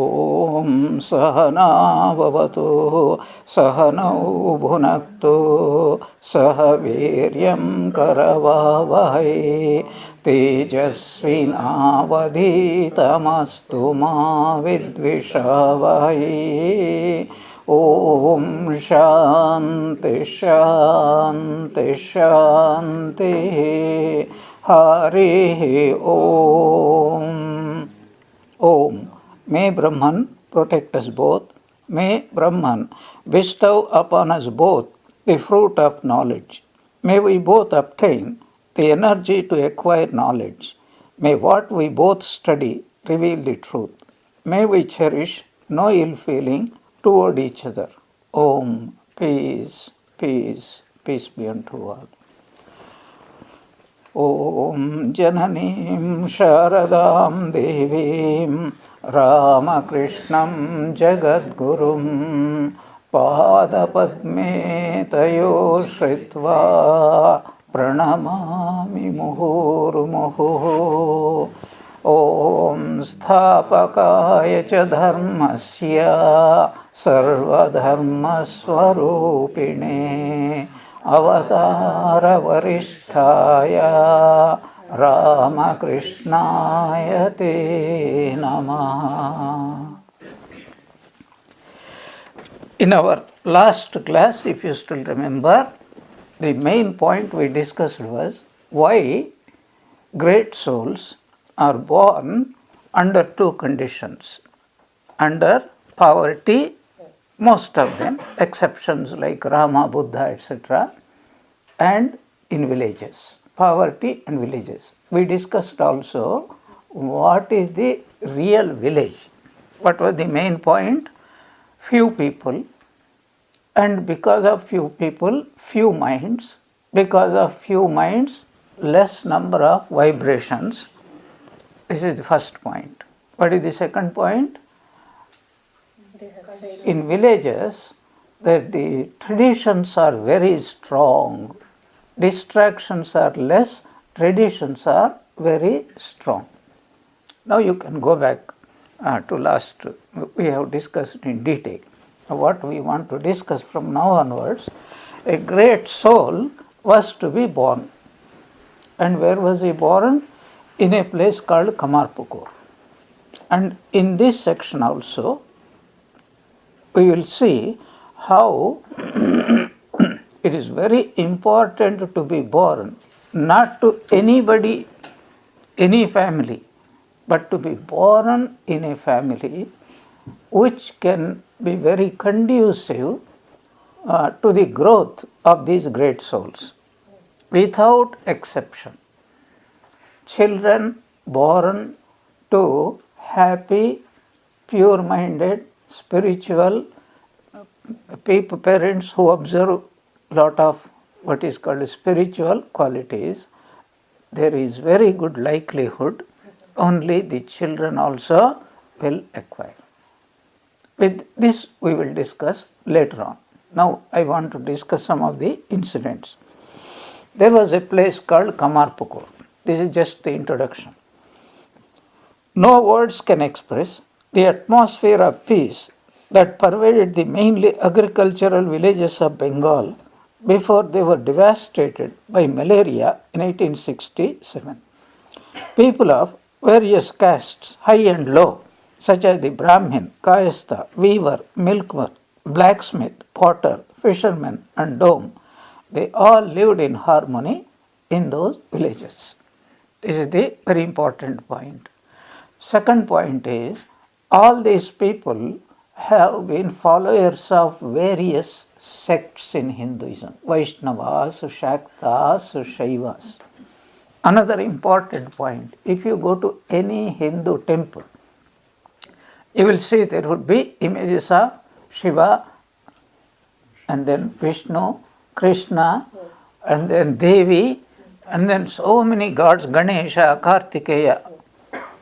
Om Sahana Bhavatu Sahanau Bhunaktu Sahaviryam Karavavahai Tejasvinavadhitamastu ma vidvishavahai. Om Shanti Shanti Shanti. Hari Om. Om. May Brahman protect us both. May Brahman bestow upon us both the fruit of knowledge. May we both obtain the energy to acquire knowledge. May what we both study reveal the truth. May we cherish no ill feeling toward each other. Om. Peace, peace, peace be unto all. Om Jananim Sharadam Devim Ramakrishnam Jagadgurum Padapadme Tayo Shritva Pranamami Muhurmuhu. Om Sthapakaya cha dharmasya sarvadharmaswarupine Avatara Varisthaya Ramakrishnaya te Namaha. In our last class, if you still remember, the main point we discussed was why great souls are born under two conditions. Under poverty, most of them, exceptions like Rama, Buddha, etc., and in villages, poverty and villages. We discussed also what is the real village. What was the main point? Few people, and because of few people, few minds. Because of few minds, less number of vibrations. This is the first point. What is the second point? In villages, the traditions are very strong. Distractions are less, traditions are very strong. Now you can go back to last, we have discussed in detail. What we want to discuss from now onwards, a great soul was to be born. And where was he born? In a place called Kamarpukur. And in this section also, we will see how it is very important to be born, not to anybody, any family, but to be born in a family which can be very conducive to the growth of these great souls, without exception. Children born to happy, pure-minded, spiritual parents who observe lot of what is called spiritual qualities, there is very good likelihood only the children also will acquire. With this we will discuss later on. Now I want to discuss some of the incidents. There was a place called Kamarpukur. This is just the introduction. No words can express the atmosphere of peace that pervaded the mainly agricultural villages of Bengal before they were devastated by malaria in 1867. People of various castes, high and low, such as the Brahmin, Kayastha, weaver, milkman, blacksmith, potter, fisherman, and dome, they all lived in harmony in those villages. This is the very important point. Second point is, all these people have been followers of various sects in Hinduism, Vaishnavas, Shaktas, Shaivas. Another important point, if you go to any Hindu temple, you will see there would be images of Shiva, and then Vishnu, Krishna, and then Devi, and then so many gods, Ganesha, Kartikeya.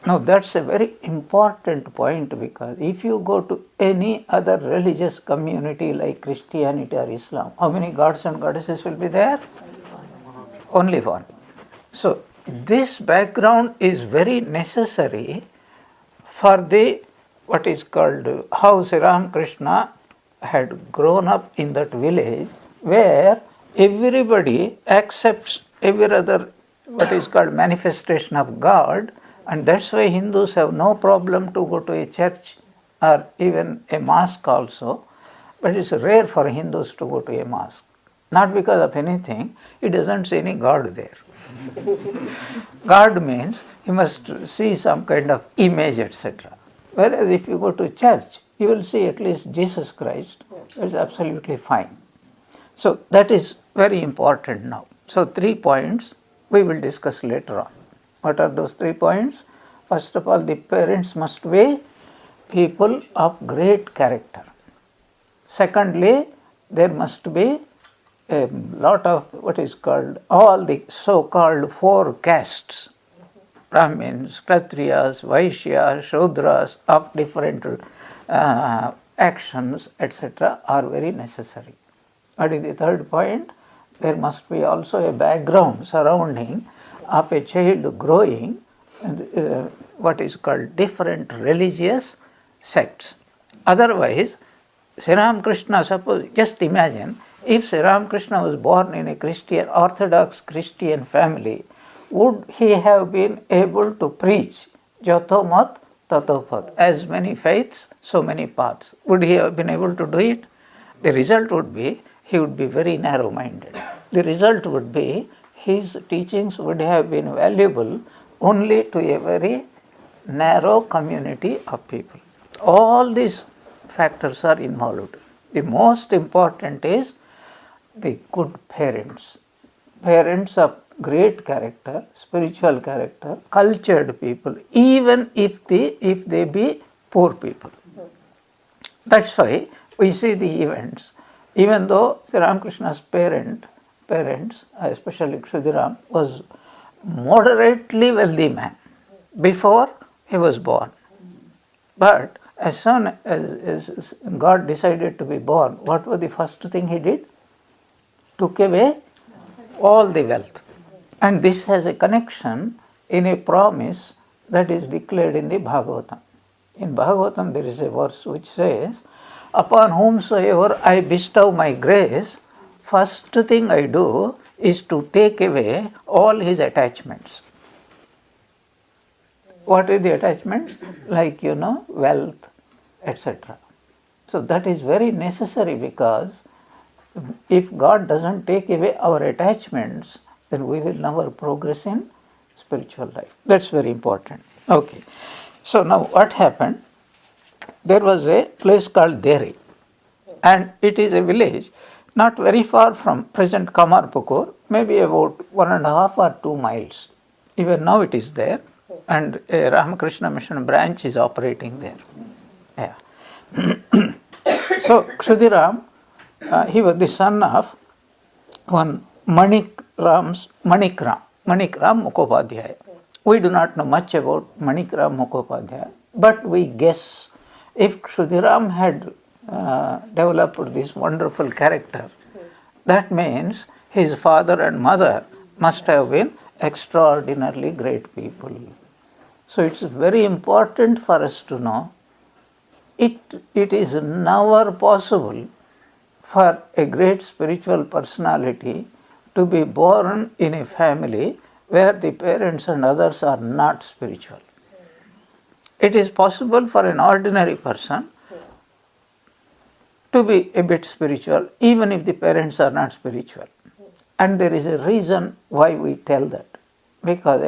Now that's a very important point, because if you go to any other religious community like Christianity or Islam, how many gods and goddesses will be there? Only one. So this background is very necessary for the what is called how Sri Ramakrishna had grown up in that village where everybody accepts every other what is called manifestation of God, and that's why Hindus have no problem to go to a church or even a mosque also, but it's rare for Hindus to go to a mosque. Not because of anything, he doesn't see any God there. God means he must see some kind of image, etc. Whereas if you go to church, you will see at least Jesus Christ. It's absolutely fine. So that is very important now. So 3 points we will discuss later on. What are those 3 points? First of all, the parents must be people of great character. Secondly, there must be a lot of what is called all the so-called 4 castes, Brahmins, Kshatriyas, Vaishyas, Shudras of different actions, etc. are very necessary. What is the third point? There must be also a background surrounding of a child growing what is called different religious sects. Otherwise, Sri Ramakrishna, suppose, just imagine, if Sri Ramakrishna was born in a Christian, Orthodox Christian family, would he have been able to preach Jato Mat Tato Phat, as many faiths, so many paths? Would he have been able to do it? The result would be he would be very narrow-minded. The result would be his teachings would have been valuable only to a very narrow community of people. All these factors are involved. The most important is the good parents. Parents of great character, spiritual character, cultured people, even if they be poor people. That's why we see the events. Even though Sri Ramakrishna's parents, especially Kshudiram, was moderately wealthy man before he was born. But as soon as God decided to be born, what was the first thing he did? Took away all the wealth. And this has a connection in a promise that is declared in the Bhagavatam. In Bhagavatam there is a verse which says, upon whomsoever I bestow my grace, first thing I do is to take away all his attachments. What are the attachments? Like, wealth, etc. So that is very necessary, because if God doesn't take away our attachments, then we will never progress in spiritual life. That's very important. Okay. So now what happened? There was a place called Deri, and it is a village not very far from present Kamarpukur, maybe about 1.5 or 2 miles. Even now it is there, and a Ramakrishna Mission branch is operating there. Yeah. So Kshudiram, he was the son of one Manikram Mukhopadhyaya. We do not know much about Manikram Mukhopadhyaya, but we guess if Kshudiram had developed this wonderful character, that means his father and mother must have been extraordinarily great people. So it's very important for us to know it is never possible for a great spiritual personality to be born in a family where the parents and others are not spiritual. It is possible for an ordinary person to be a bit spiritual even if the parents are not spiritual. And there is a reason why we tell that. Because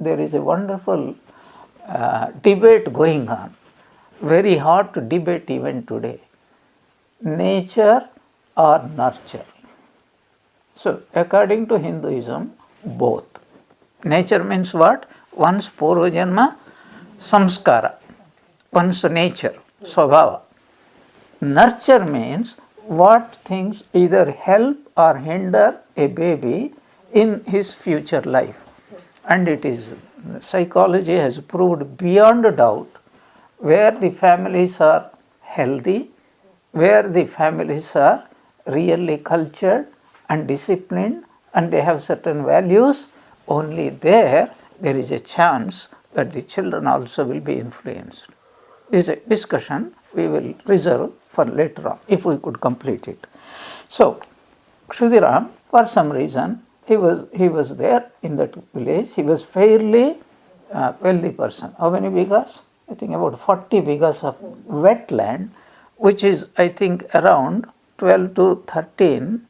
there is a wonderful debate going on, very hot debate even today. Nature or nurture? So according to Hinduism, both. Nature means what? One's Purvajanma samskara, one's nature, swabhava. Nurture means what things either help or hinder a baby in his future life. And it is, psychology has proved beyond a doubt, where the families are healthy, where the families are really cultured and disciplined and they have certain values, only there is a chance that the children also will be influenced. This discussion we will reserve for later on, if we could complete it. So, Kshudiram, for some reason, he was there in that village. He was fairly wealthy person. How many bighas? I think about 40 bighas of wetland, which is, I think, around 12 to 13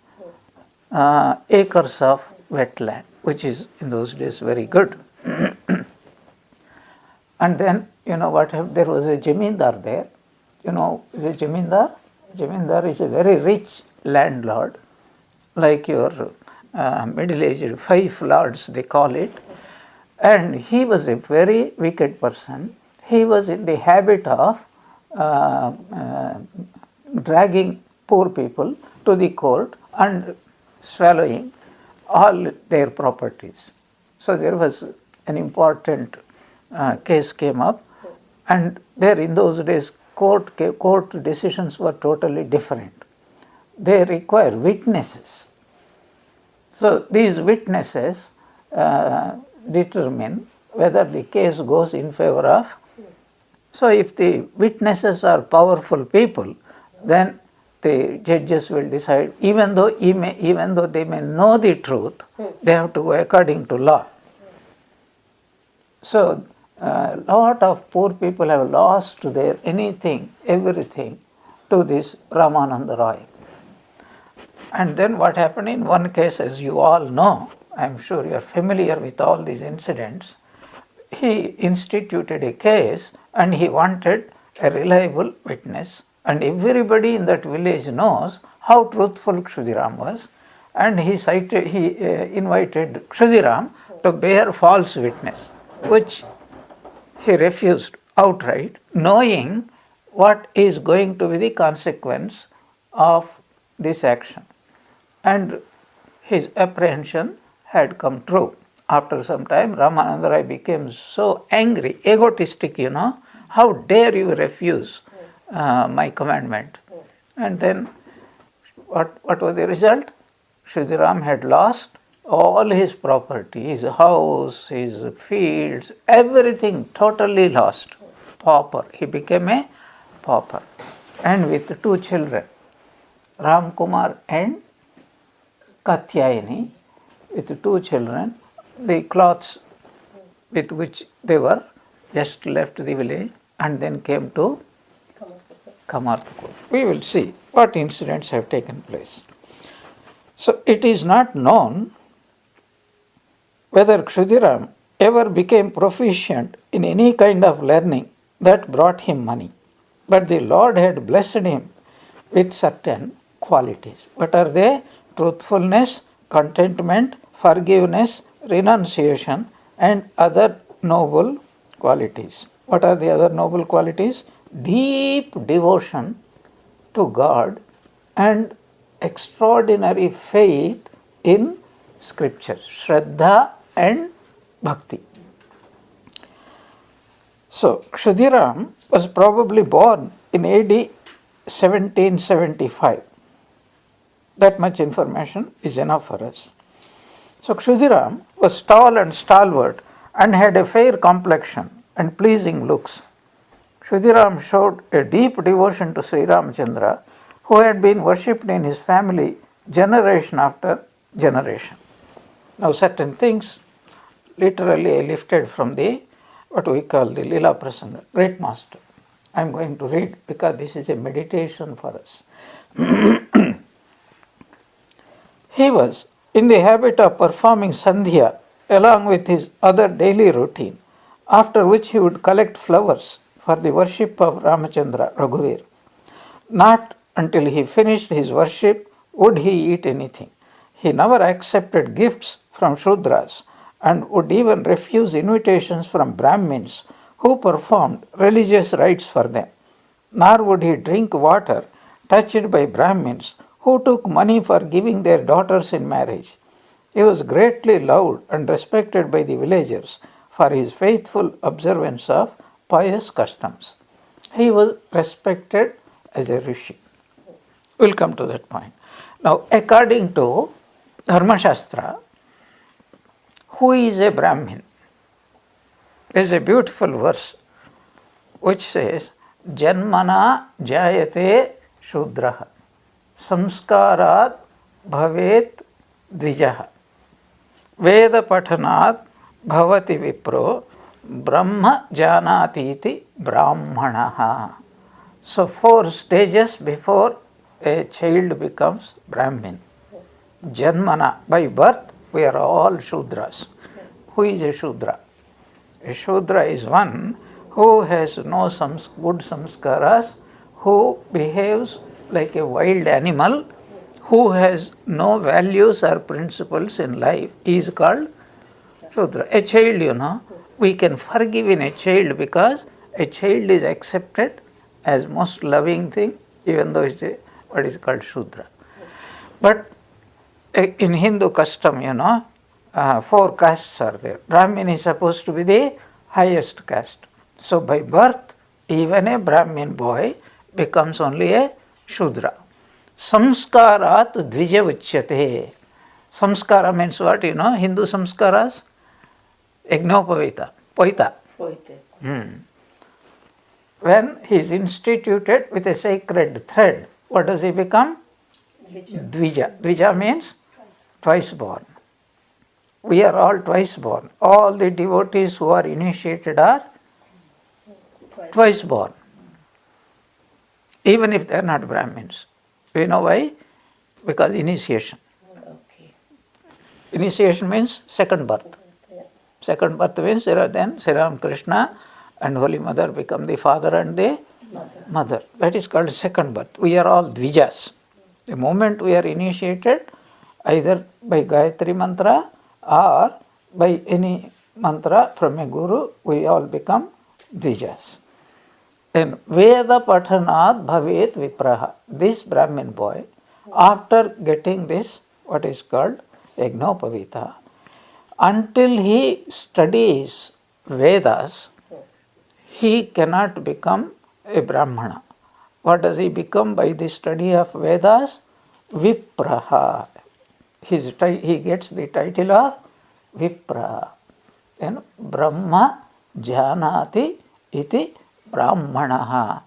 acres of wetland, which is in those days very good. And then, you know what happened? There was a Jamindar there. You know, the Jamindar? Jamindar is a very rich landlord, like your middle-aged fief lords, they call it. And he was a very wicked person. He was in the habit of dragging poor people to the court and swallowing all their properties. So there was an important case came up, and there in those days court decisions were totally different. They require witnesses. So these witnesses determine whether the case goes in favor of. So if the witnesses are powerful people, then the judges will decide, even though they may know the truth, they have to go according to law. So a lot of poor people have lost their anything, everything to this Ramananda Roy. And then what happened in one case, as you all know, I am sure you are familiar with all these incidents, he instituted a case and he wanted a reliable witness, and everybody in that village knows how truthful Kshudiram was, and he invited Kshudiram to bear false witness, which he refused outright, knowing what is going to be the consequence of this action. And his apprehension had come true. After some time, Ramananda Rai became so angry, egotistic, you know, how dare you refuse my commandment. And then what was the result? Kshudiram had lost all his property, his house, his fields, everything totally lost. Pauper. He became a pauper. And with two children, Ram Kumar and Katyayani, with two children, the clothes with which they were just left the village and then came to Kamarthakot. We will see what incidents have taken place. So it is not known whether Kshudiram ever became proficient in any kind of learning that brought him money, but the Lord had blessed him with certain qualities. What are they? Truthfulness, contentment, forgiveness, renunciation, and other noble qualities. What are the other noble qualities? Deep devotion to God and extraordinary faith in scriptures, Shraddha and Bhakti. So, Kshudiram was probably born in AD 1775. That much information is enough for us. So, Kshudiram was tall and stalwart and had a fair complexion and pleasing looks. Kshudiram showed a deep devotion to Sri Ramchandra, who had been worshipped in his family generation after generation. Now, certain things literally lifted from the what we call the Leela Prasanga, great master. I am going to read because this is a meditation for us. He was in the habit of performing Sandhya along with his other daily routine, after which he would collect flowers for the worship of Ramachandra Raghuvir. Not until he finished his worship would he eat anything. He never accepted gifts from Shudras and would even refuse invitations from Brahmins who performed religious rites for them. Nor would he drink water touched by Brahmins who took money for giving their daughters in marriage. He was greatly loved and respected by the villagers for his faithful observance of pious customs. He was respected as a rishi. We'll come to that point. Now, according to Dharma Shastra, who is a Brahmin? There is a beautiful verse which says, Janmana jayate Shudraha. Samskarat bhavet Dvijaha. Veda pathanat bhavati vipro Brahma janatiti Brahmanaha. So 4 stages before a child becomes Brahmin. Janmana, by birth we are all Shudras. Who is a Shudra? A Shudra is one who has no good samskaras, who behaves like a wild animal, who has no values or principles in life. He is called Shudra. A child, we can forgive in a child because a child is accepted as most loving thing, even though it is what is called Shudra. But in Hindu custom, 4 castes are there. Brahmin is supposed to be the highest caste. So by birth, even a Brahmin boy becomes only a Shudra. Samskarat dvija uchyate. Samskara means what? Hindu samskaras? Yajnopavita. Poita. When he is instituted with a sacred thread, what does he become? Dvija. Dvija means twice born. We are all twice born. All the devotees who are initiated are twice born. Even if they are not Brahmins. Do you know why? Because initiation. Initiation means second birth. Second birth means then Sri Ram Krishna and Holy Mother become the father and the mother. That is called second birth. We are all Dvijas. The moment we are initiated, either by Gayatri mantra or by any mantra from a guru, we all become Dvijas. Then Veda Pathanat Bhavet Vipraha. This Brahmin boy, after getting this, what is called Yajnopavita, until he studies Vedas, he cannot become a Brahmana. What does he become by the study of Vedas? Vipraha. He gets the title of Vipra. Then Brahma janati iti Brahmanaha.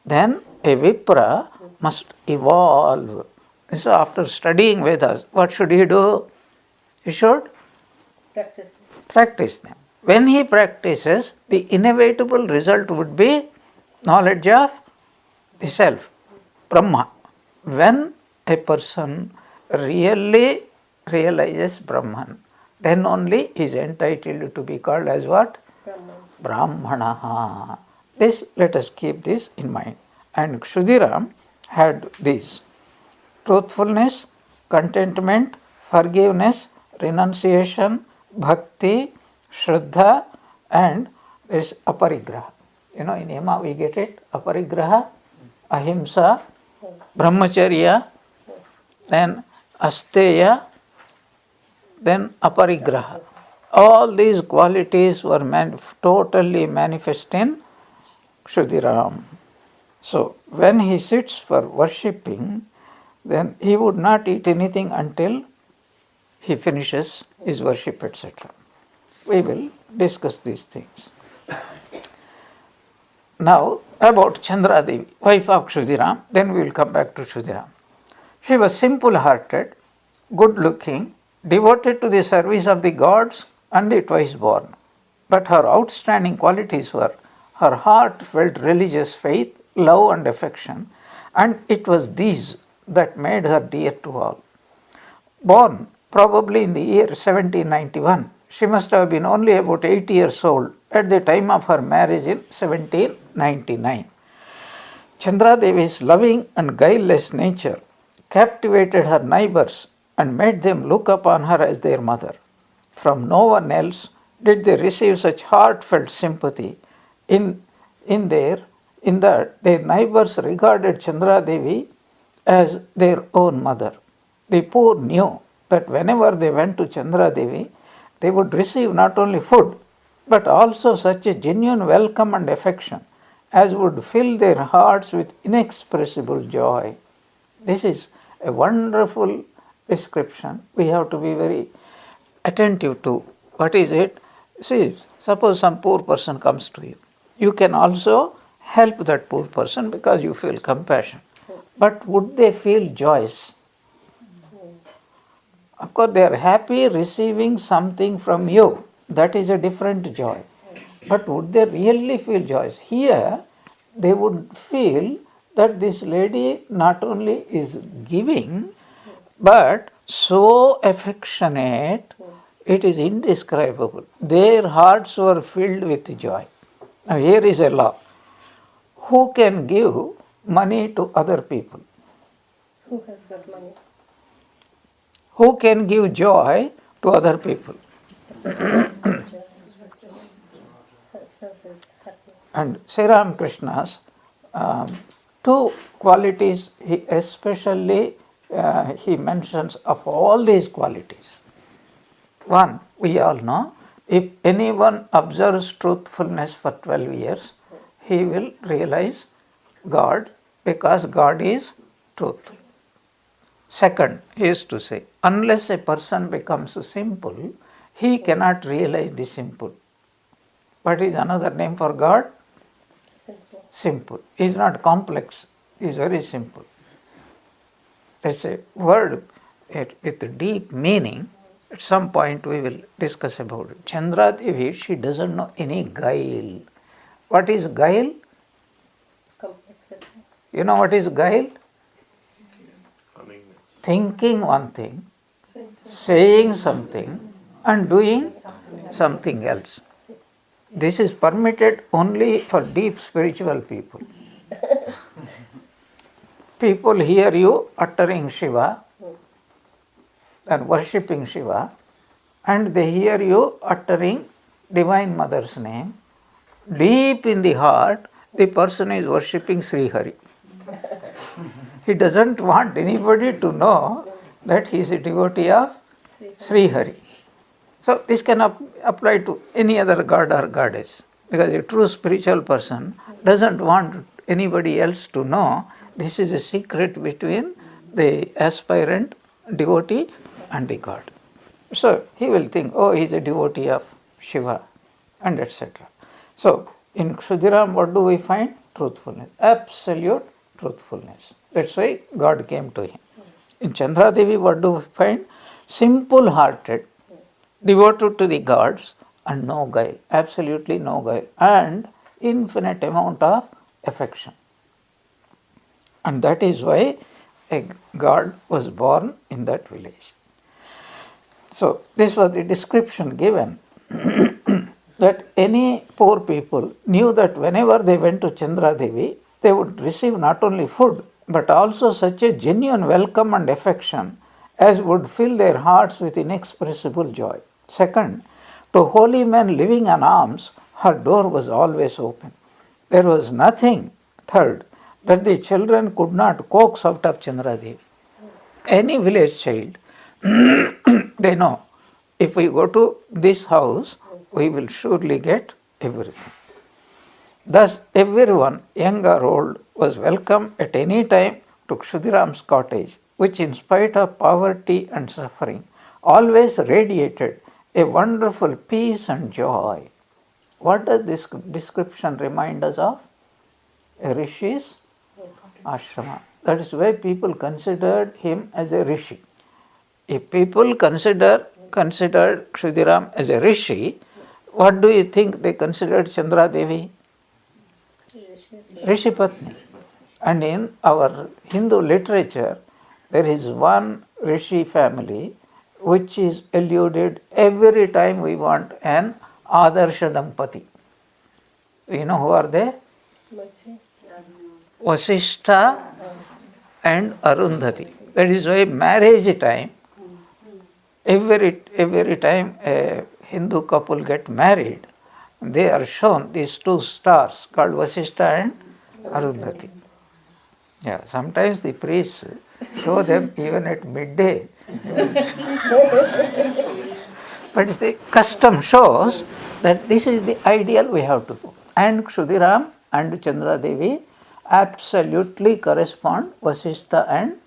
Then a Vipra must evolve. So after studying Vedas, what should he do? He should practice them. When he practices, the inevitable result would be knowledge of the self, Brahma. When a person really realizes Brahman, then only he is entitled to be called as what? Brahmanaha. This, let us keep this in mind. And Kshudiram had this: truthfulness, contentment, forgiveness, renunciation, bhakti, shraddha, and this aparigraha. In Yama we get it: aparigraha, ahimsa, brahmacharya, then asteya, then aparigraha. All these qualities were totally manifest in Kshudiram. So when he sits for worshipping, then he would not eat anything until he finishes his worship, etc. We will discuss these things. Now about Chandra Devi, wife of Kshudiram, then we will come back to Kshudiram. She was simple-hearted, good-looking, devoted to the service of the gods and the twice-born. But her outstanding qualities were her heartfelt religious faith, love and affection, and it was these that made her dear to all. Born probably in the year 1791, she must have been only about 8 years old at the time of her marriage in 1799. Chandra Devi's loving and guileless nature captivated her neighbors and made them look upon her as their mother. From no one else did they receive such heartfelt sympathy. In that their neighbors regarded Chandra Devi as their own mother. The poor knew that whenever they went to Chandra Devi, they would receive not only food, but also such a genuine welcome and affection as would fill their hearts with inexpressible joy. This is a wonderful description. We have to be very attentive to what is it. See, suppose some poor person comes to you. You can also help that poor person because you feel compassion. But would they feel joys? Of course, they are happy receiving something from you. That is a different joy. But would they really feel joys? Here, they would feel that this lady not only is giving, but so affectionate, it is indescribable. Their hearts were filled with joy. Now, here is a law. Who can give money to other people? Who has got money? Who can give joy to other people? And Sri Ramakrishna's two qualities, he especially he mentions of all these qualities. One, we all know, if anyone observes truthfulness for 12 years, he will realize God because God is truth. Second, he is to say, unless a person becomes simple, he cannot realize the simple. What is another name for God? Simple. He is not complex, he is very simple. It's a word with deep meaning. At some point we will discuss about it. Chandra Devi, she doesn't know any guile. What is guile? Complexity. You know what is guile? Thinking one thing, saying something, and doing something else. This is permitted only for deep spiritual people. People hear you uttering Shiva and worshipping Shiva, and they hear you uttering Divine Mother's name. Deep in the heart, the person is worshipping Sri Hari. He doesn't want anybody to know that he is a devotee of Sri Hari. So this can apply to any other god or goddess, because a true spiritual person doesn't want anybody else to know. This is a secret between the aspirant devotee and the god. So he will think, oh, he is a devotee of Shiva, and etc. So in Kshudiram, what do we find? Truthfulness, absolute truthfulness. That's why God came to him. In Chandra Devi, what do we find? Simple-hearted, devoted to the gods, and no guile, absolutely no guile, and infinite amount of affection. And that is why a god was born in that village. So this was the description given that any poor people knew that whenever they went to Chandra Devi, they would receive not only food, but also such a genuine welcome and affection as would fill their hearts with inexpressible joy. Second, to holy men living on alms, her door was always open. There was nothing, third, that the children could not coax out of Chandra Devi. Any village child, they know, if we go to this house, we will surely get everything. Thus, everyone, young or old, was welcome at any time to Kshudiram's cottage, which in spite of poverty and suffering, always radiated a wonderful peace and joy. What does this description remind us of? A rishi's ashrama. That is why people considered him as a rishi. If people considered Kshudiram as a rishi, what do you think they considered Chandra Devi? Rishi Patni. And in our Hindu literature, there is one rishi family which is alluded every time we want an Adarsha Dampati. You know who are they? Vasishtha and Arundhati. That is why marriage time, every time a Hindu couple get married, they are shown these two stars called Vasishtha and Arundhati. Yeah, sometimes the priests show them even at midday. But the custom shows that this is the ideal we have to do. And Kshudiram and Chandra Devi absolutely correspond, Vasishtha and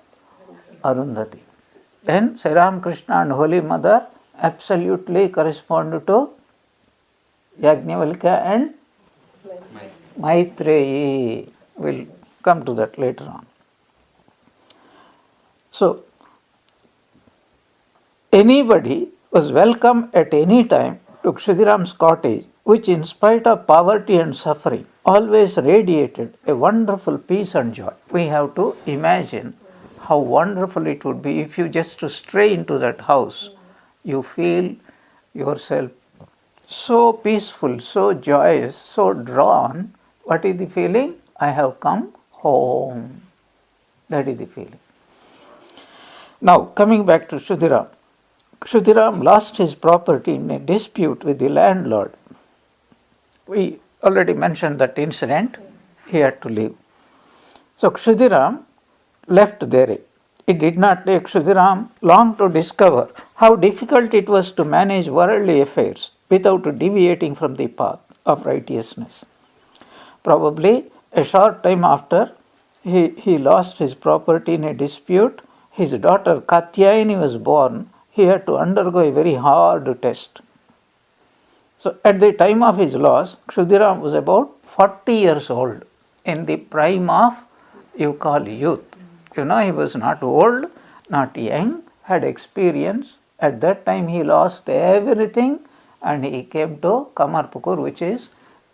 Arundhati. Then Sri Ramakrishna and Holy Mother absolutely correspond to Yajnavalkya and Maitreyi. We'll come to that later on. So, anybody was welcome at any time to Kshudiram's cottage, which in spite of poverty and suffering, always radiated a wonderful peace and joy. We have to imagine how wonderful it would be if you just to stray into that house. You feel yourself so peaceful, so joyous, so drawn. What is the feeling? I have come home. That is the feeling. Now, coming back to Kshudiram. Kshudiram lost his property in a dispute with the landlord. We already mentioned that incident. He had to leave. So, Kshudiram left there. It did not take Kshudiram long to discover how difficult it was to manage worldly affairs without deviating from the path of righteousness. Probably a short time after he lost his property in a dispute, his daughter Katyayani was born. He had to undergo a very hard test. So at the time of his loss, Kshudiram was about 40 years old, in the prime of, you call, youth. He was not old, not young, had experience. At that time he lost everything and he came to Kamarpukur, which is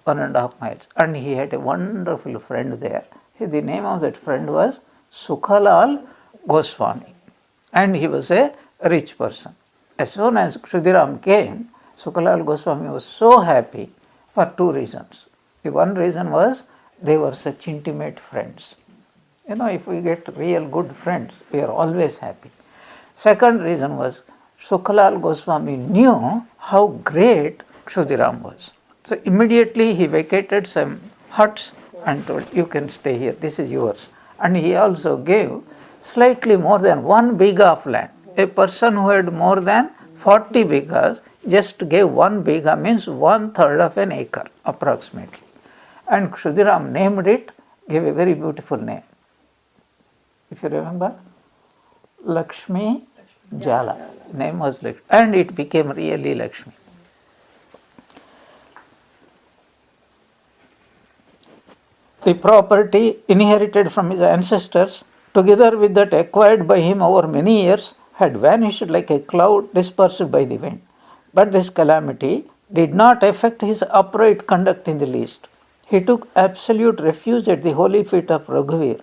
1.5 miles. And he had a wonderful friend there. The name of that friend was Sukhalal Goswami. And he was a rich person. As soon as Kshudiram came, Sukhalal Goswami was so happy for 2 reasons. The one reason was they were such intimate friends. If we get real good friends, we are always happy. Second reason was Sukhalal Goswami knew how great Kshudiram was. So immediately he vacated some huts and told, you can stay here, this is yours. And he also gave slightly more than 1 biga of land. A person who had more than 40 bigas just gave 1 biga, means 1/3 of an acre approximately. And Kshudiram named it, gave a very beautiful name. If you remember, Lakshmi Jala. Name was Lakshmi. And it became really Lakshmi. The property inherited from his ancestors, together with that acquired by him over many years, had vanished like a cloud dispersed by the wind. But this calamity did not affect his upright conduct in the least. He took absolute refuge at the holy feet of Raghuvir,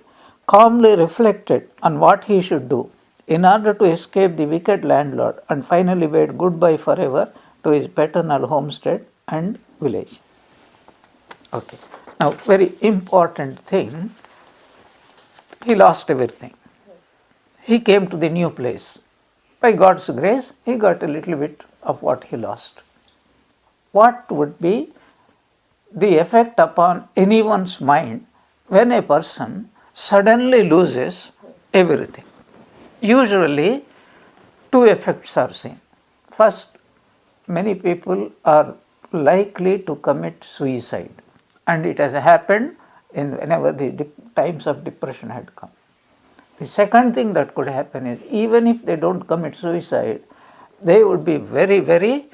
calmly reflected on what he should do in order to escape the wicked landlord, and finally bade goodbye forever to his paternal homestead and village. Okay. Now, very important thing, he lost everything. He came to the new place. By God's grace, he got a little bit of what he lost. What would be the effect upon anyone's mind when a person suddenly loses everything? Usually, 2 effects are seen. First, many people are likely to commit suicide, and it has happened whenever the times of depression had come. The second thing that could happen is, even if they don't commit suicide, they would be very, very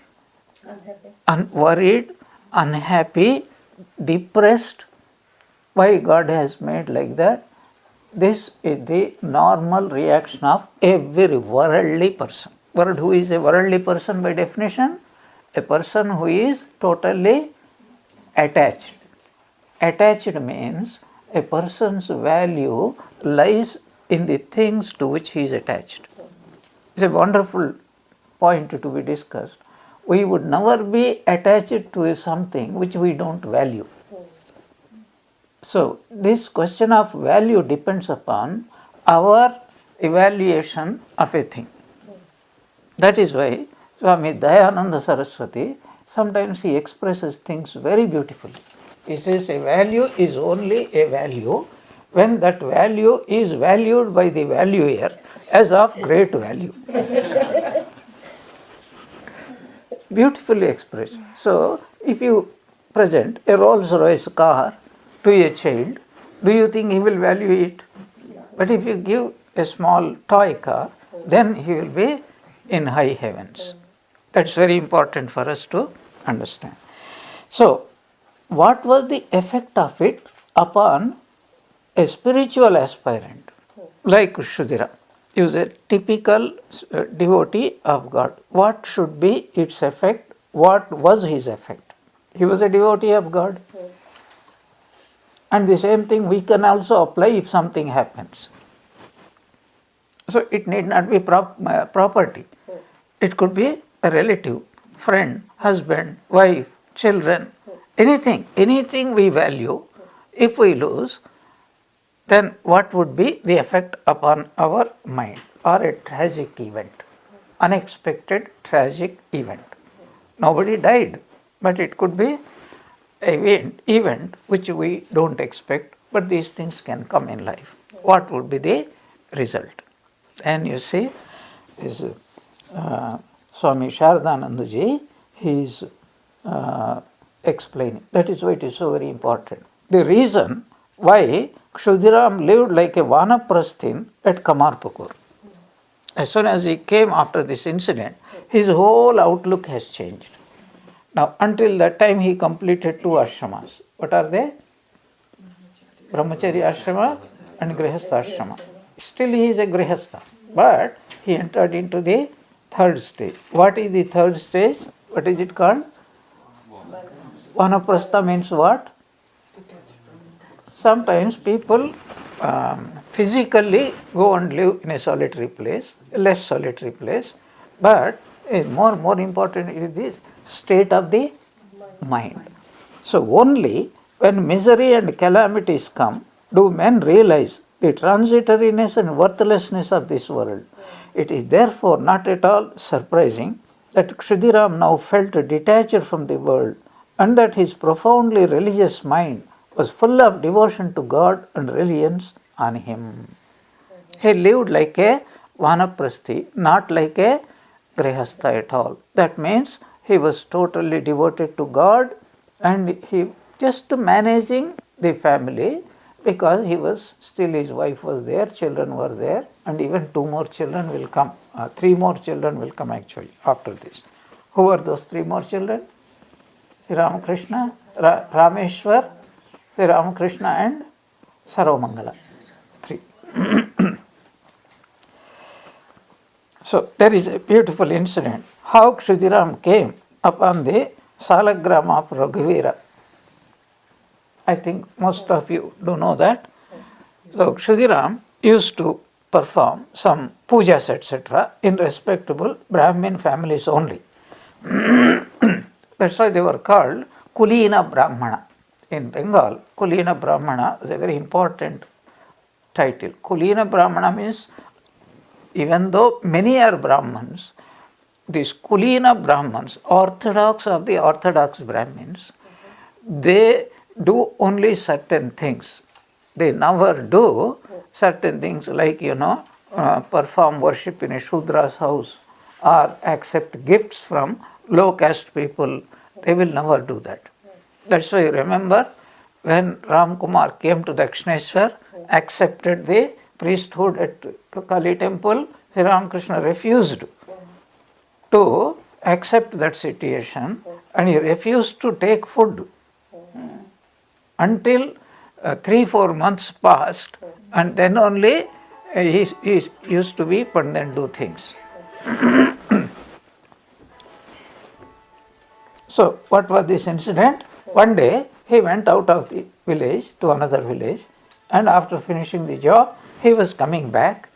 worried, unhappy, depressed. Why God has made like that? This is the normal reaction of every worldly person. Who is a worldly person by definition? A person who is totally attached. Attached means a person's value lies in the things to which he is attached. It's a wonderful point to be discussed. We would never be attached to something which we don't value. So, this question of value depends upon our evaluation of a thing. That is why Swami Dayatmananda Saraswati, sometimes he expresses things very beautifully. He says a value is only a value when that value is valued by the valuer as of great value. Beautifully expressed. So, if you present a Rolls Royce car to a child, do you think he will value it? But if you give a small toy car, then he will be in high heavens. That's very important for us to understand. So, what was the effect of it upon a spiritual aspirant like Kshudira? He was a typical devotee of God. What should be its effect? What was his effect? He was a devotee of God. And the same thing we can also apply if something happens. So it need not be property. It could be a relative, friend, husband, wife, children, anything we value. If we lose, then what would be the effect upon our mind? Or a tragic event, unexpected tragic event. Nobody died, but it could be an event which we don't expect, but these things can come in life. What would be the result? And you see, this Swami Sharadanandaji, he is explaining. That is why it is so very important. The reason why Kshudiram lived like a Vanaprasthin at Kamarpukur. As soon as he came after this incident, his whole outlook has changed. Now, until that time, he completed 2 ashramas. What are they? Brahmachari ashrama and Grihastha ashrama. Still he is a Grihastha, but he entered into the 3rd stage. What is the 3rd stage? What is it called? Vanaprastha means what? Sometimes people physically go and live in a solitary place, less solitary place, but more important is the state of the mind. So only when misery and calamities come do men realize the transitoriness and worthlessness of this world. It is therefore not at all surprising that Kshudiram now felt detached from the world and that his profoundly religious mind was full of devotion to God and reliance on him. He lived like a Vanaprasthi, not like a Grihastha at all. That means he was totally devoted to God and he just managing the family because he was still, his wife was there, children were there, and even 2 more children will come, 3 more children will come actually after this. Who are those 3 more children? Ramakrishna, Rameshwar, Ramakrishna and Sarvamangala. 3. So there is a beautiful incident. How Kshudiram came upon the Salagrama of Raghuvira. I think most of you do know that. So Kshudiram used to perform some pujas etc. in respectable Brahmin families only. That's why they were called Kulina Brahmana. In Bengal, Kulina Brahmana is a very important title. Kulina Brahmana means even though many are Brahmins, these Kulina Brahmins, orthodox of the orthodox Brahmins, they do only certain things. They never do certain things like, perform worship in a Shudra's house or accept gifts from low caste people. They will never do that. That's why you remember when Ram Kumar came to Dakshineshwar, accepted the priesthood at Kali temple, Sri Ramakrishna refused to accept that situation and he refused to take food until 3-4 months passed and then only he used to weep and then do things. So what was this incident? One day he went out of the village to another village and after finishing the job he was coming back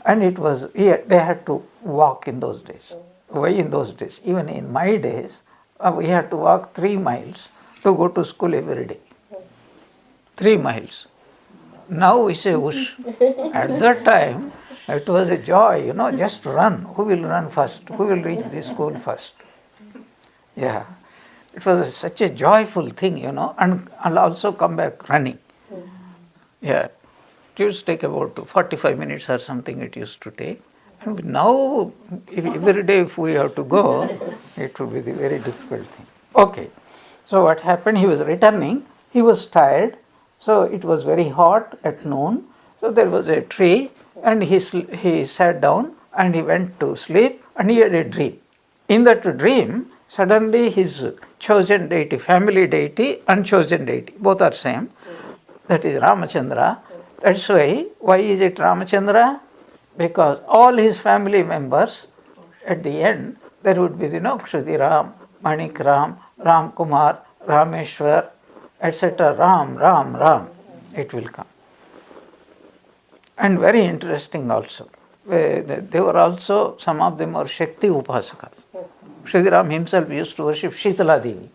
and it was they had to walk in those days. Why in those days? Even in my days we had to walk 3 miles to go to school every day. 3 miles. Now we say whoosh. At that time it was a joy, just run. Who will run first? Who will reach the school first? Yeah. It was such a joyful thing, and also come back running. Yeah. It used to take about 45 minutes or something it used to take. And now, every day if we have to go, it would be the very difficult thing. Okay. So what happened, he was returning, he was tired, so it was very hot at noon. So there was a tree and he sat down and he went to sleep and he had a dream. In that dream, Suddenly his chosen deity, family deity, unchosen deity, both are same. That is Ramachandra. That's why is it Ramachandra? Because all his family members, at the end, there would be, Kshudiram, Manik Ram, Ram Kumar, Rameshwar, etc. Ram, Ram, Ram. It will come. And very interesting also. They were also, some of them are Shakti Upasakas. Kshudiram himself used to worship Shitala Devi.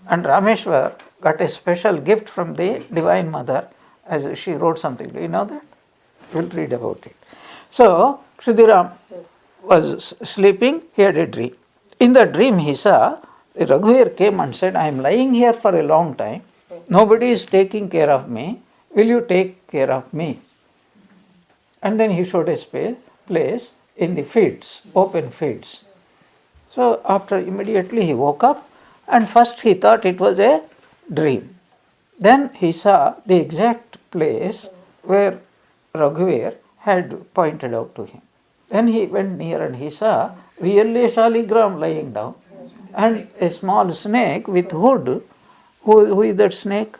And Rameshwar got a special gift from the Divine Mother, as she wrote something. Do you know that? We'll read about it. So, Kshudiram was sleeping, he had a dream. In the dream he saw, Raghuveer came and said, I am lying here for a long time, nobody is taking care of me, will you take care of me? And then he showed a place in the fields, open fields. So after immediately he woke up, and first he thought it was a dream. Then he saw the exact place where Raghuveer had pointed out to him. Then he went near and he saw really a shaligram lying down and a small snake with hood. Who is that snake?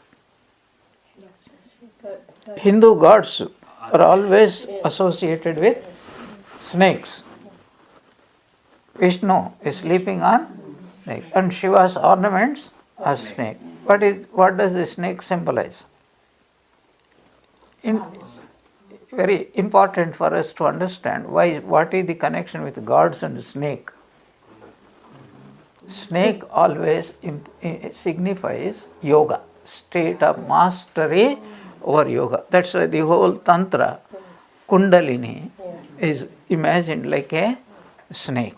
Hindu gods are always associated with snakes. Vishnu is sleeping on snake, and Shiva's ornaments are snake. What does the snake symbolize? Very important for us to understand what is the connection with gods and snake. Snake always signifies yoga, state of mastery over yoga. That's why the whole tantra, Kundalini, is imagined like a snake.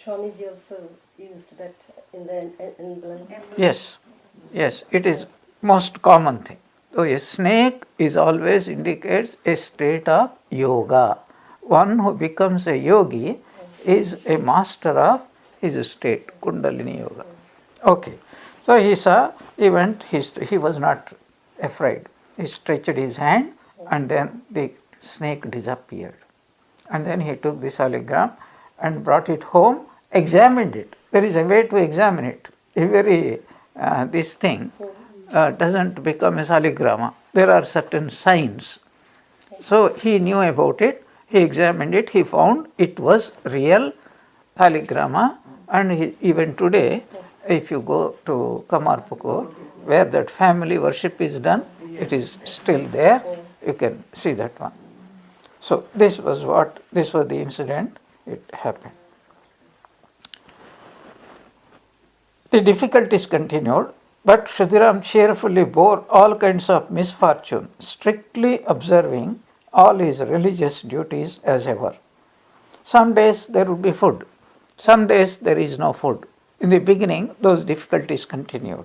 Swamiji also used that in the emblem. Yes, it is most common thing. So a snake is always indicates a state of yoga. One who becomes a yogi is a master of his state, Kundalini yoga. Okay, so he was not afraid. He stretched his hand and then the snake disappeared. And then he took the shaligram and brought it home, examined it. There is a way to examine it. This thing doesn't become a shaligrama. There are certain signs. So he knew about it, he examined it, he found it was real shaligrama, and even today, if you go to Kamarpukur, where that family worship is done, it is still there. You can see that one. So this was the incident, it happened. The difficulties continued, but Kshudiram cheerfully bore all kinds of misfortune, strictly observing all his religious duties as ever. Some days there would be food, some days there is no food. In the beginning, those difficulties continued.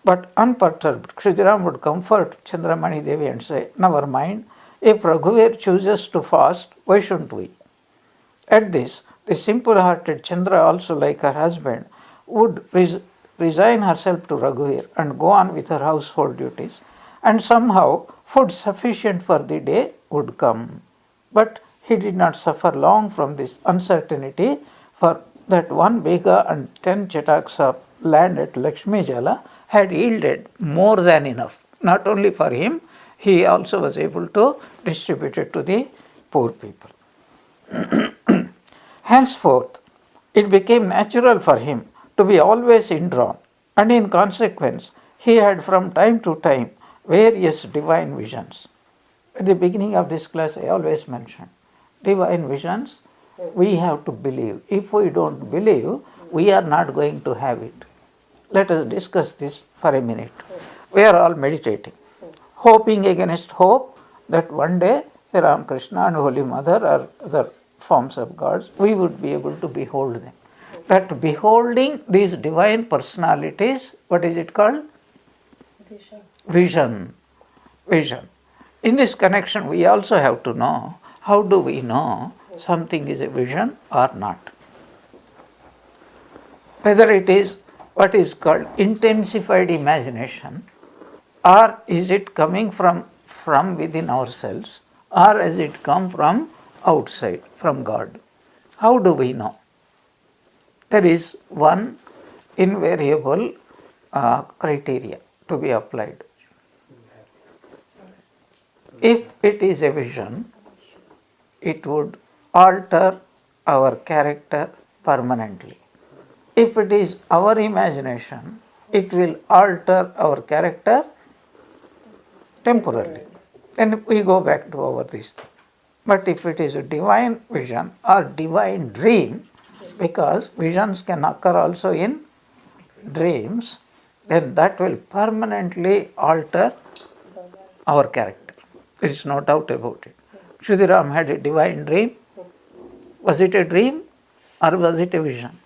But unperturbed, Kshudiram would comfort Chandramani Devi and say, never mind, if Raghuveer chooses to fast, why shouldn't we? At this, the simple-hearted Chandra, also like her husband, would resign herself to Raghuveer and go on with her household duties, and somehow food sufficient for the day would come. But he did not suffer long from this uncertainty, for that one bigha and 10 chetaks of land at Lakshmi Jala had yielded more than enough. Not only for him, he also was able to distribute it to the poor people. Henceforth, it became natural for him to be always indrawn, and in consequence, he had from time to time various divine visions. At the beginning of this class, I always mentioned, divine visions, we have to believe. If we don't believe, we are not going to have it. Let us discuss this for a minute. We are all meditating, hoping against hope that one day Ram Krishna and Holy Mother or other forms of gods, we would be able to behold them. That beholding these divine personalities, what is it called? Vision. In this connection, we also have to know, how do we know something is a vision or not? Whether it is what is called intensified imagination, or is it coming from within ourselves, or has it come from outside, from God? How do we know? There is one invariable criteria to be applied. If it is a vision, it would alter our character permanently. If it is our imagination, it will alter our character temporarily. Then we go back to our this thing. But if it is a divine vision or divine dream, because visions can occur also in dreams, then that will permanently alter our character. There is no doubt about it. Shudiram had a divine dream. Was it a dream or was it a vision?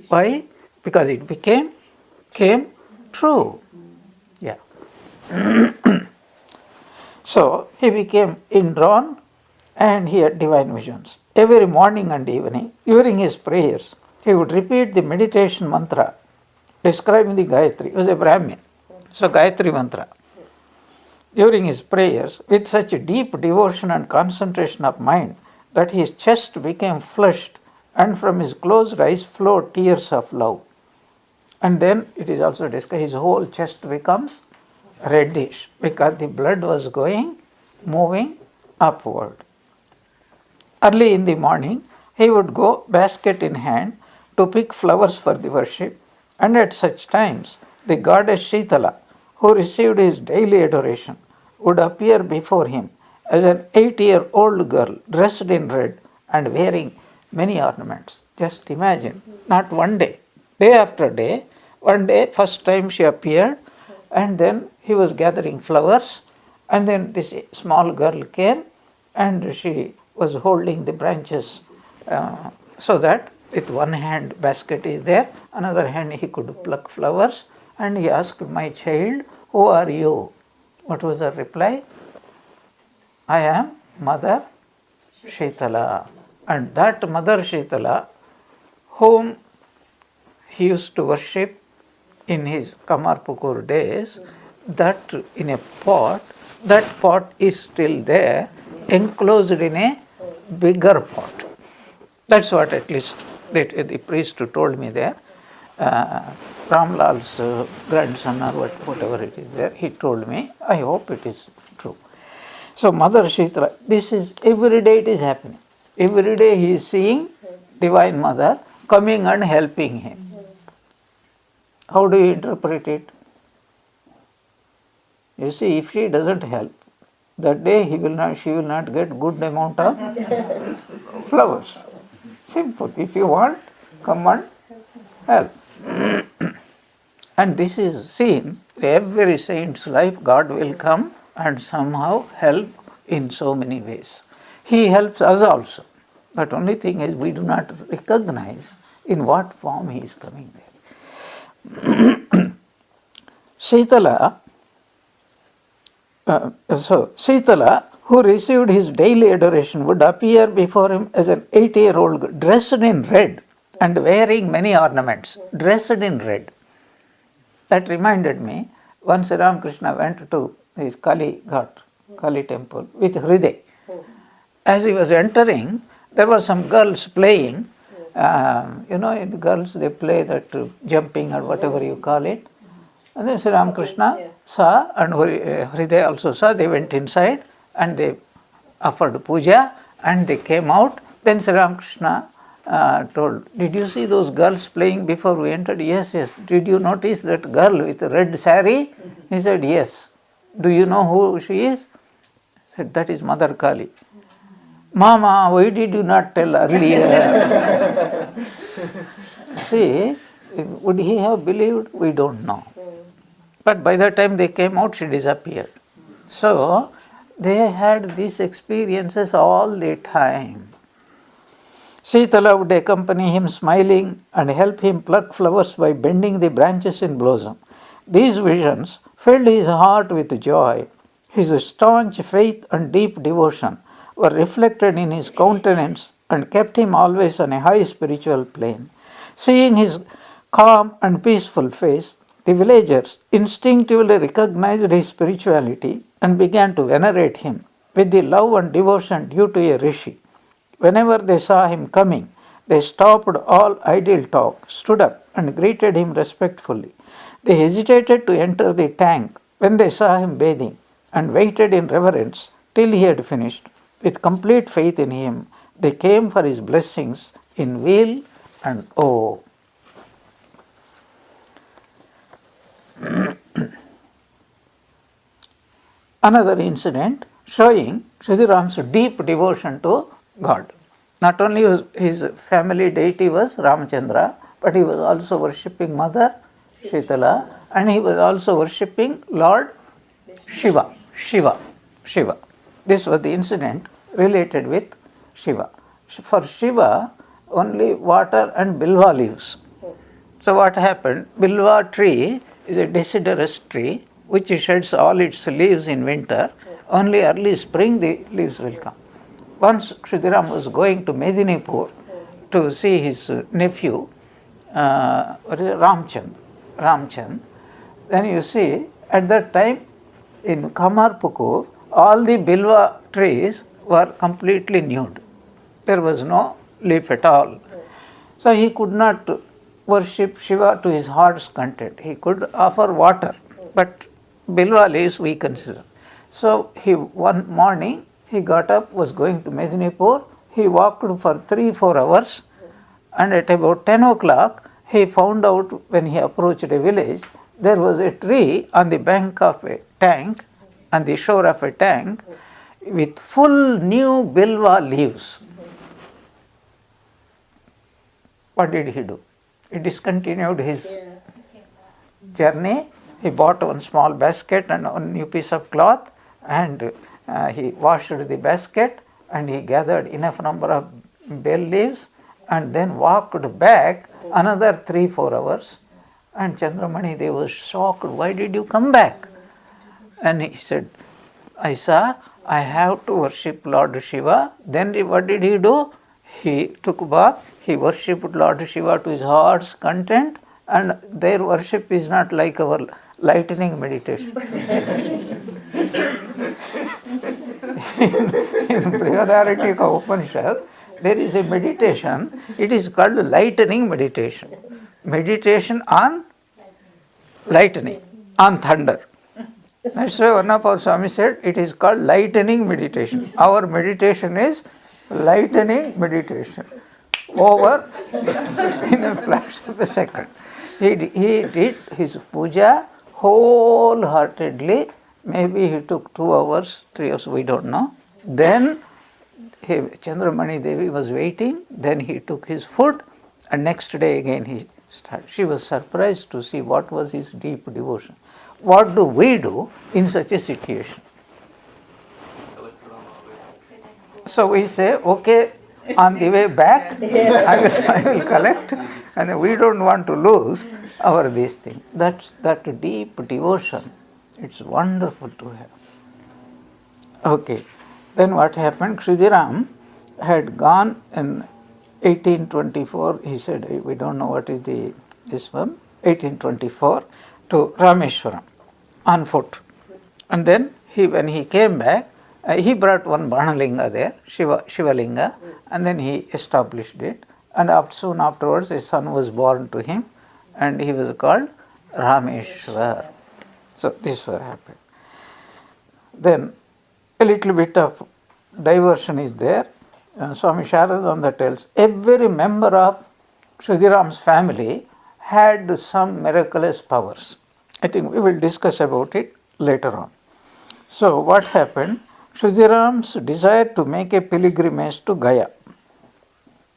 Why? Because it came true. Yeah. So he became indrawn and he had divine visions. Every morning and evening, during his prayers, he would repeat the meditation mantra describing the Gayatri. He was a Brahmin. So Gayatri mantra. During his prayers, with such a deep devotion and concentration of mind that his chest became flushed and from his closed eyes flowed tears of love. And then it is also described, his whole chest becomes reddish because the blood was moving upward. Early in the morning, he would go basket in hand to pick flowers for the worship, and at such times, the goddess Shitala, who received his daily adoration, would appear before him as an 8-year-old girl dressed in red and wearing many ornaments. Just imagine, not one day, day after day, one day, first time she appeared, and then he was gathering flowers, and then this small girl came and she was holding the branches so that with one hand basket is there, another hand he could pluck flowers, and he asked, "My child, who are you?" What was her reply? "I am Mother Shitala." And that Mother Shitala, whom he used to worship in his Kamarpukur days, that in a pot, that pot is still there, enclosed in a bigger pot. That's what at least the priest told me there. Ramlal's grandson or whatever it is there, he told me. I hope it is true. So Mother Shitala, this is every day it is happening. Every day he is seeing Divine Mother coming and helping him. How do you interpret it? You see, if she doesn't help, that day she will not get good amount of flowers. Simple. If you want, come and help. And this is seen in every saint's life. God will come and somehow help in so many ways. He helps us also. But only thing is we do not recognize in what form he is coming there. Shitala, who received his daily adoration, would appear before him as an 8-year-old girl, dressed in red and wearing many ornaments, dressed in red. That reminded me, once Ramakrishna went to his Kali temple with Hriday. As he was entering, there were some girls playing. In girls they play that jumping or whatever you call it. And then Sri Ramakrishna saw, and Hriday also saw. They went inside and they offered puja and they came out. Then Sri Ramakrishna told, "Did you see those girls playing before we entered?" "Yes, yes." "Did you notice that girl with the red sari?" He said, "Yes." "Do you know who she is?" He said, "That is Mother Kali." "Mama, why did you not tell earlier?" See, would he have believed? We don't know. But by the time they came out, she disappeared. So, they had these experiences all the time. Shitala would accompany him smiling and help him pluck flowers by bending the branches in blossom. These visions filled his heart with joy. His staunch faith and deep devotion were reflected in his countenance and kept him always on a high spiritual plane. Seeing his calm and peaceful face, the villagers instinctively recognized his spirituality and began to venerate him with the love and devotion due to a rishi. Whenever they saw him coming, they stopped all idle talk, stood up, and greeted him respectfully. They hesitated to enter the tank when they saw him bathing, and waited in reverence till he had finished. With complete faith in him, they came for his blessings in weal and woe. Another incident showing Sridharam's deep devotion to God. Not only his family deity was Ramachandra, but he was also worshipping Mother Shitala, and he was also worshipping Lord Shiva. This was the incident related with Shiva. For Shiva, only water and bilva leaves. So what happened? Bilva tree is a deciduous tree which sheds all its leaves in winter. Only early spring the leaves will come. Once Sridharam was going to Medinipur to see his nephew, Ramchand. Then you see, at that time in Kamarpukur, all the bilva trees were completely nude. There was no leaf at all. So he could not worship Shiva to his heart's content. He could offer water, but bilva leaves we consider. So one morning he got up, was going to Medinipur. He walked for 3-4 hours, and at about 10 o'clock he found out, when he approached a village, there was a tree on the bank of a tank, on the shore of a tank, with full new bilva leaves. What did he do? He discontinued his journey. He bought one small basket and one new piece of cloth, and he washed the basket, and he gathered enough number of bell leaves, and then walked back another 3-4 hours. And Chandramani Dev was shocked. Why did you come back? And he said, I saw I have to worship Lord Shiva. Then what did he do? He took bath, he worshipped Lord Shiva to his heart's content, and their worship is not like our lightning meditation. In Brihadaranyaka Upanishad, there is a meditation, it is called lightning meditation. Meditation on lightning, on thunder. That's why one of our Swami said, it is called lightning meditation. Our meditation is lightning meditation. Over in a flash of a second. He did his puja wholeheartedly. Maybe he took 2 hours, 3 hours, we don't know. Then Chandramani Devi was waiting. Then he took his food, and next day again he started. She was surprised to see what was his deep devotion. What do we do in such a situation? So we say, okay, on the way back, I will collect, and we don't want to lose our this thing. That deep devotion, it's wonderful to have. Okay, then what happened? Sridharam had gone in 1824, he said, we don't know what is this one, 1824, to Rameshwaram on foot. And then when he came back, he brought one Banalinga there, Shivalinga, and then he established it. And soon afterwards, a son was born to him, and he was called Rameshwar. So this what happened. Then a little bit of diversion is there. Swami Sharadanda tells, every member of Sridharam's family had some miraculous powers. I think we will discuss about it later on. So what happened? Sridharam's desire to make a pilgrimage to Gaya.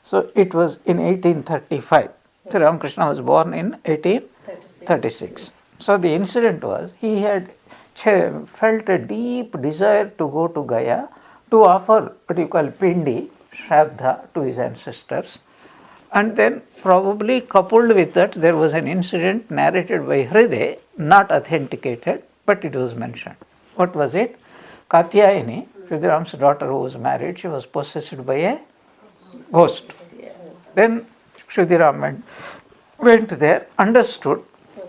So it was in 1835. Sri Ramakrishna was born in 1836. So the incident was, he had felt a deep desire to go to Gaya to offer what you call Pindi, Shraddha, to his ancestors. And then probably coupled with that, there was an incident narrated by Hriday, not authenticated, but it was mentioned. What was it? Katyayani, Sridharam's daughter who was married, she was possessed by a ghost. Then Sridharam went there, understood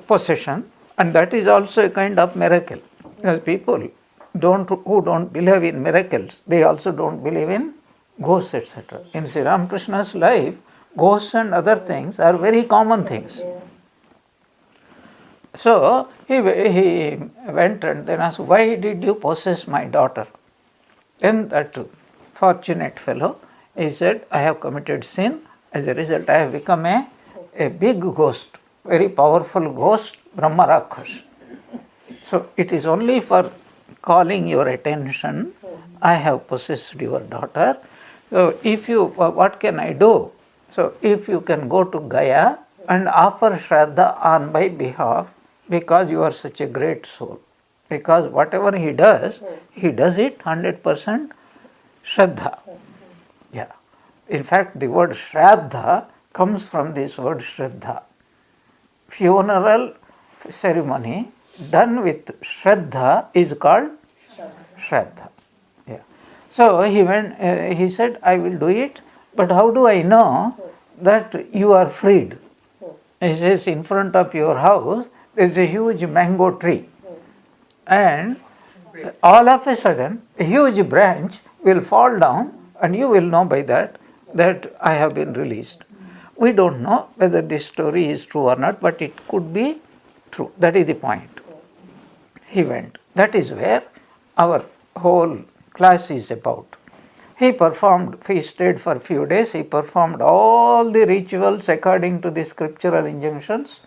possession, and that is also a kind of miracle. Because people who don't believe in miracles, they also don't believe in ghosts, etc. In Sri Ramakrishna's life, Ghosts and other things are very common things. Yeah. So he went and then asked, why did you possess my daughter? Then that fortunate fellow, he said, I have committed sin. As a result, I have become a big ghost, very powerful ghost, Brahma Rakshas. So it is only for calling your attention, I have possessed your daughter. So if you, what can I do? So if you can go to Gaya and offer Shraddha on my behalf, because you are such a great soul. Because whatever he does it 100% Shraddha. Yeah. In fact, the word Shraddha comes from this word Shraddha. Funeral ceremony done with Shraddha is called Shraddha. Yeah. So he said, I will do it, but how do I know that you are freed? He says, in front of your house, there is a huge mango tree. And all of a sudden, a huge branch will fall down, and you will know by that I have been released. We don't know whether this story is true or not, but it could be true. That is the point. He went. That is where our whole class is about. He stayed for a few days, he performed all the rituals according to the scriptural injunctions,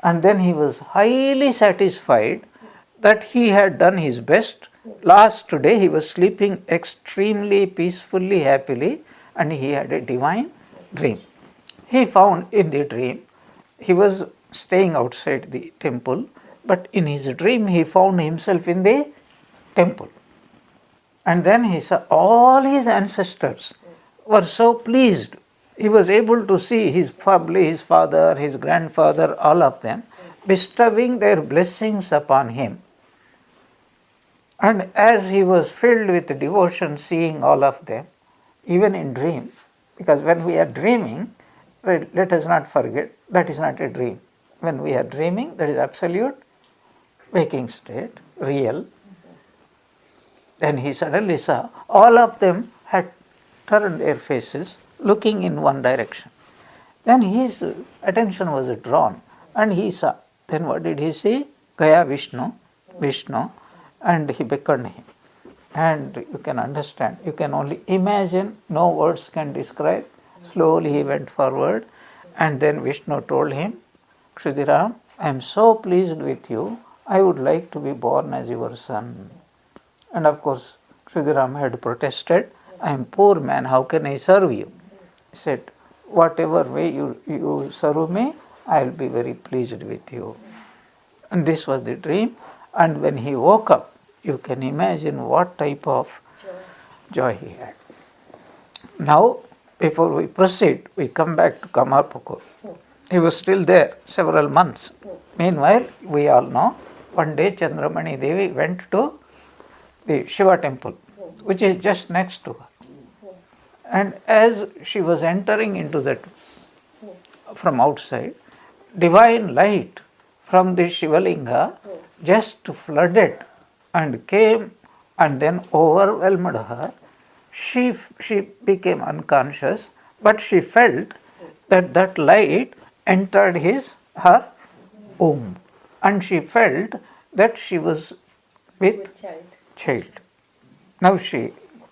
and then he was highly satisfied that he had done his best. Last day he was sleeping extremely peacefully, happily, and he had a divine dream. He found in the dream, he was staying outside the temple, but in his dream he found himself in the temple. And then he saw all his ancestors were so pleased. He was able to see his family, his father, his grandfather, all of them, bestowing their blessings upon him. And as he was filled with devotion seeing all of them, even in dreams, because when we are dreaming, let us not forget, that is not a dream. When we are dreaming, that is absolute waking state, real. Then he suddenly saw all of them had turned their faces looking in one direction. Then his attention was drawn and he saw. Then what did he see? Gaya Vishnu, and he beckoned him. And you can understand, you can only imagine, no words can describe. Slowly he went forward, and then Vishnu told him, Kshudiram, I am so pleased with you, I would like to be born as your son. And of course, Kshudiram had protested, I am poor man, how can I serve you? He said, whatever way you serve me, I will be very pleased with you. And this was the dream. And when he woke up, you can imagine what type of joy he had. Now, before we proceed, we come back to Kamarpukur. He was still there several months. Meanwhile, we all know, one day Chandramani Devi went to the Shiva temple, which is just next to her. And as she was entering into that from outside, divine light from the Shivalinga just flooded and came and then overwhelmed her. She became unconscious, but she felt that light entered her womb, and she felt that she was with child. Now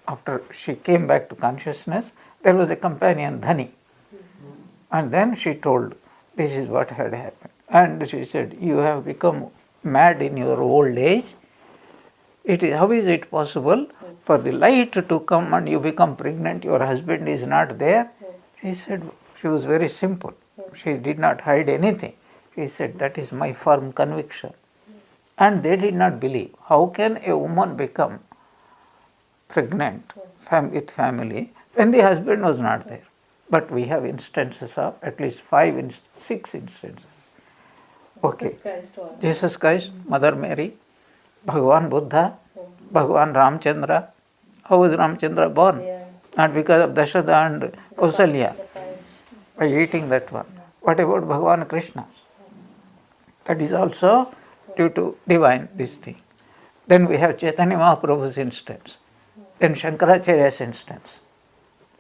after she came back to consciousness, there was a companion, Dhani. And then she told, this is what had happened. And she said, you have become mad in your old age. How is it possible for the light to come and you become pregnant, your husband is not there? She said, she was very simple. She did not hide anything. She said, that is my firm conviction. And they did not believe. How can a woman become pregnant with family when the husband was not there? But we have instances of at least 6 instances. Okay. Jesus Christ, Mother Mary, Bhagavan Buddha, Bhagavan Ramchandra. How was Ramchandra born? Not because of Dasharatha and Kausalya, by eating that one. What about Bhagavan Krishna? That is also due to divine this thing. Then we have Chaitanya Mahaprabhu's instance. Then Shankaracharya's instance.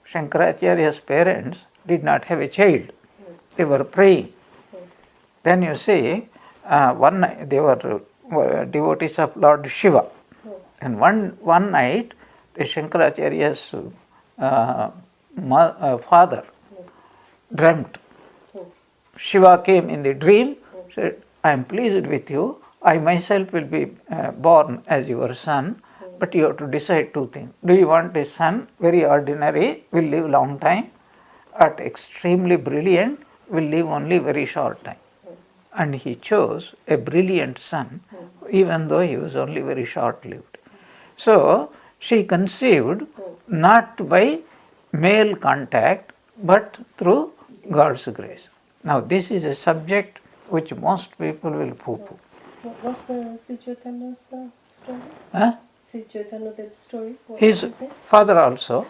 Shankaracharya's parents did not have a child. They were praying. Then you see, one night they were devotees of Lord Shiva. And one night, the Shankaracharya's father dreamt. Shiva came in the dream, said, I am pleased with you. I myself will be born as your son, but you have to decide two things. Do you want a son, very ordinary, will live long time, or extremely brilliant, will live only very short time? And he chose a brilliant son, even though he was only very short-lived. So, she conceived not by male contact, but through God's grace. Now, this is a subject which most people will poo-poo. What's the Sri Chaitanya's story? Huh? Sri Chaitanya's story? His father also,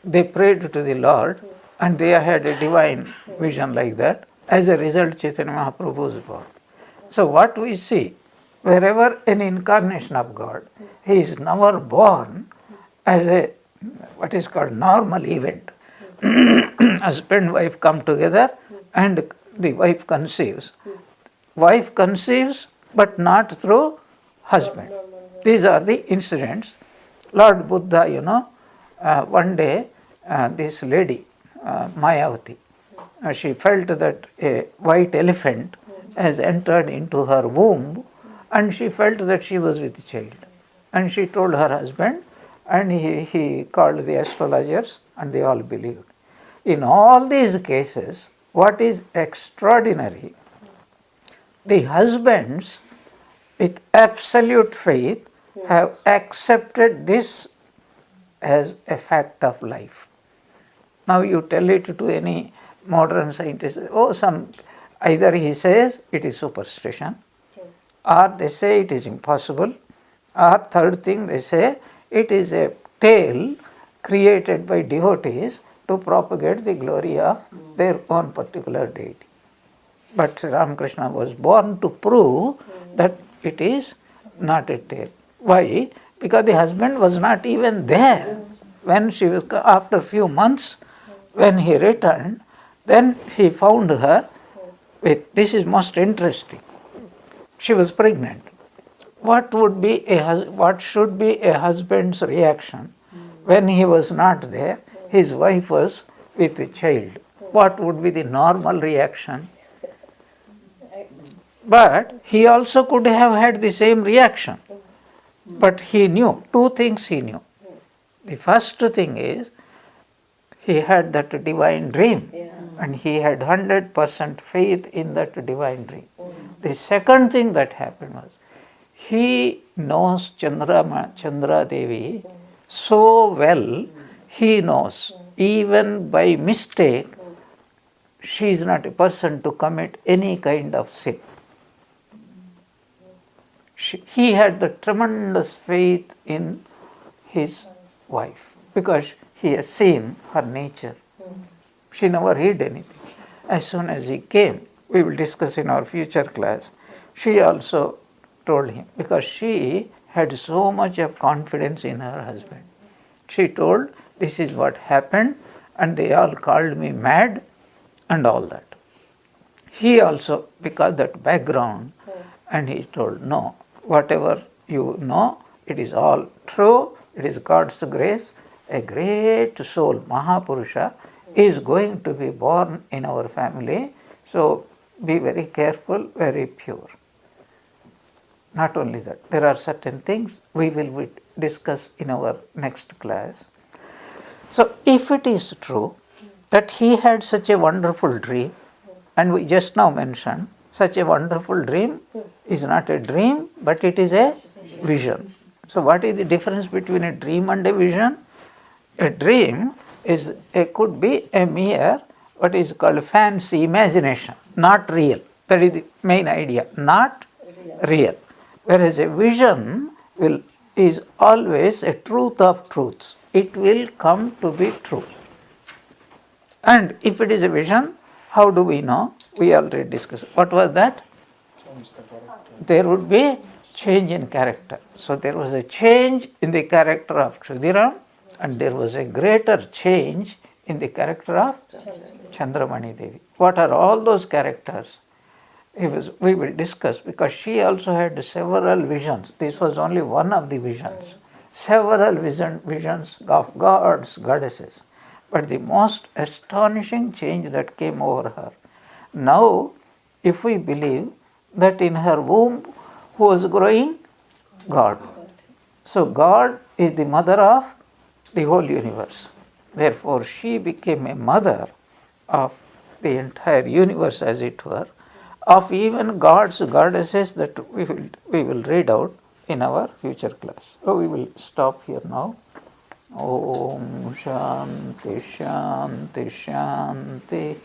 they prayed to the Lord and they had a divine vision like that. As a result, Chaitanya Mahaprabhu was born. So what we see, wherever an incarnation of God, he is never born as a what is called normal event. Husband and wife come together and the wife conceives. Wife conceives but not through husband. These are the incidents. Lord Buddha, one day this lady, Mayavati, she felt that a white elephant has entered into her womb and she felt that she was with child. And she told her husband and he called the astrologers and they all believed. In all these cases, what is extraordinary, the husbands with absolute faith have accepted this as a fact of life. Now you tell it to any modern scientist, either he says it is superstition, or they say it is impossible, or third thing they say it is a tale created by devotees to propagate the glory of their own particular deity. But Sri Ramakrishna was born to prove that it is not a tale. Why? Because the husband was not even there when she was, after a few months, when he returned, then he found her with, this is most interesting, she was pregnant. What should be a husband's reaction when he was not there, his wife was with a child? What would be the normal reaction? But he also could have had the same reaction. But he knew, two things he knew. The first thing is, he had that divine dream and he had 100% faith in that divine dream. The second thing that happened was, he knows Chandra Devi so well, he knows, even by mistake, she is not a person to commit any kind of sin. He had the tremendous faith in his wife because he has seen her nature. She never hid anything. As soon as he came, we will discuss in our future class, she also told him, because she had so much of confidence in her husband. She told, this is what happened and they all called me mad and all that. He also, because that background, and he told, no, whatever you know, it is all true, it is God's grace. A great soul, Mahapurusha, is going to be born in our family, so be very careful, very pure. Not only that, there are certain things we will discuss in our next class. So if it is true that he had such a wonderful dream, and we just now mentioned, such a wonderful dream is not a dream, but it is a vision. So what is the difference between a dream and a vision? A dream could be a mere, what is called fancy imagination, not real. That is the main idea, not real. Whereas a vision is always a truth of truths. It will come to be true. And if it is a vision, how do we know? We already discussed. What was that? There would be change in character. So there was a change in the character of Kshudiram, and there was a greater change in the character of Chandramani Devi. What are all those characters? We will discuss, because she also had several visions. This was only one of the visions. Several visions of gods, goddesses. But the most astonishing change that came over her. Now, if we believe that in her womb who was growing? God. So God is the mother of the whole universe. Therefore, she became a mother of the entire universe, as it were, of even gods, goddesses that we will read out in our future class. So we will stop here now. Om Shanti Shanti Shanti.